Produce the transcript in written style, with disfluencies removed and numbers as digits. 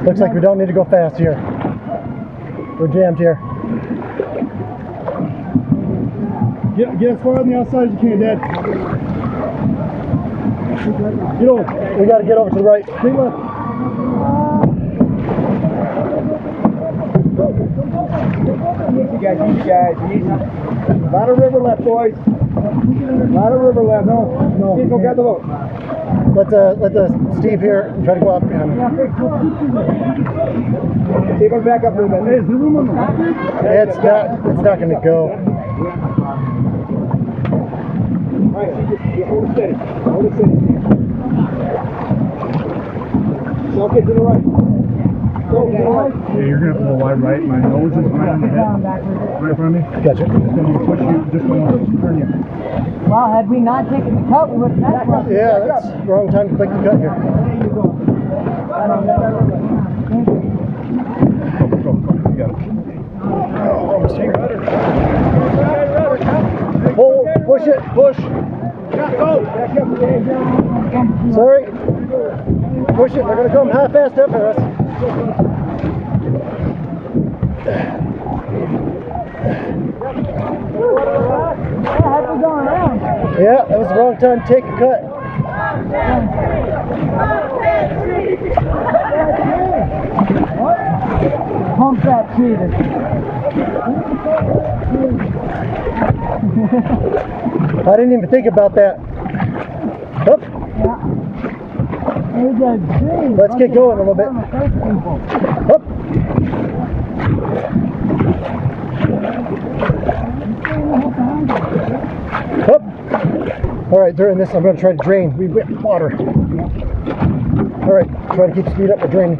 Looks like we don't need to go fast here. We're jammed here. Get as far on the outside as you can, Dad. Get over. We got to get over to the right. Take left. Easy guys, easy. A lot of river left, boys. A lot of river left. No. Steve, go grab the boat. Let the Steve here try to go out behind him. Steve, go back up a little bit. Hey, is there room on the left? It's not going to go. All right, Steve, just hold it steady. Hold it steady. Now get to the right. Go to the right. Yeah, you're going to pull wide right. My nose is right on the head. Right in front of me. Gotcha. Just going to push you. Just going to turn you. Well, had we not taken the cut, we would have back up. Yeah, that's the wrong time to click the cut here. Go. You got it. Pull, push it, push. Go. Back up. Sorry. Push it. They're going to come half-fast after us. Yeah, that was the wrong time to take a cut. Pump that cheater. I didn't even think about that. Up. Let's get going a little bit. Up. Up. All right, during this, I'm going to try to drain. We whipped water. All right, try to keep speed up with draining.